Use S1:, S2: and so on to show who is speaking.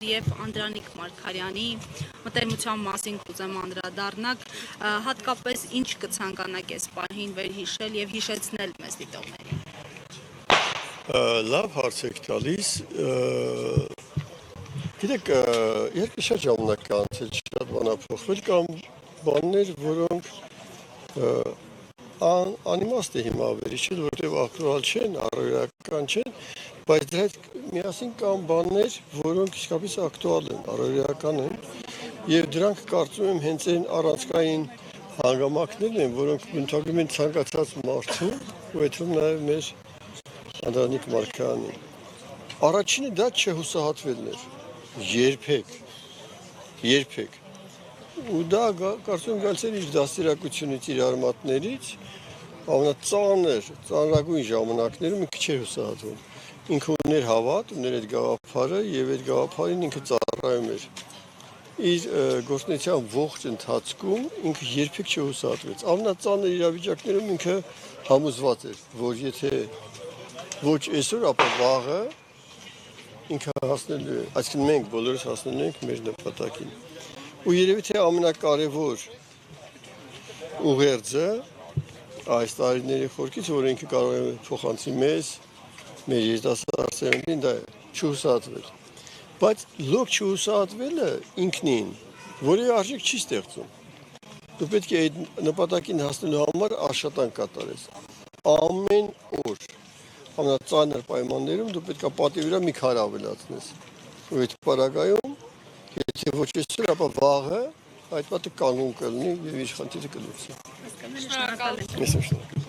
S1: Եվ Անդրանիկ Մարգարյանի մտերմության մասին կուզեմ անդրադառնալ, հատկապես ինչ կցանկանաք այս պահին վերհիշել եւ հիշեցնել մեզ դիտողներին։
S2: Լավ հարց եք տալիս, գիտեք, երկու շատ ժամանակ կա անցել, շատ բան ա փոխվել, կամ բաներ, որոնք անիմաստ է հիմա վերհիշել, որտեղ ակտուալ չեն, առօրեական չեն, բայց դրա հետ միասին կան բաներ, որոնք իսկապես ակտուալ են, առօրեական են, եւ դրանք կարծում եմ հենց այն առանցքային հանգամանքներն են, որոնք ընդհանրում են ցանկացած մարդու, ու այդում նաեւ մեր Անդրանիկ Մարգարյանի։ Առաջինը դա չհուսահատվելն էր, երբեք։ Ու դա կարծում եմ գալիս էր իր դաստիարակությունից, իր արմատներից, ամենածանրագույն ժամանակներում ինքը չէր հուսահատվում։ Ինքը ուներ հավատ, ուներ այդ գաղափարը եւ այդ գաղափարին ինքը ծառայում էր։ Իր գործունեության ողջ ընթացքում ինքը երբեք չհուսահատվեց։ Ամենածանր իրավիճակներում ինքը համոզված էր, որ եթե ոչ այսօր, ապա վաղը ինքը հասնելու է, այսինքն մենք բոլորս հասնելու ենք մեր նպատակին։ Ու երևի թե ամենակարևոր ուղերձը այս տարիների խորքից, որ ինքը կարող է փոխանցի մեզ, մեր երիտասարդ սերունդին, դա է չհուսահատվել։ Բայց լոկ չհուսահատվելը ինքնին որևէ արժեք չի ստեղծում։ Դու պետք է այդ նպատակին հասնելու համար աշխատանք կատարես։ Ամեն օր ամենածանր պայմաններում դու պետք է պատի վրա մի քար ավելացնես։ Ու այդ պարագայում, եթե ոչ այսօր, ապա վաղը այդ պատը կանոն կլինի եւ իր խնդիրը կլուծի։
S1: Շնորհակալ եմ։
S2: Ես շնորհակալ եմ։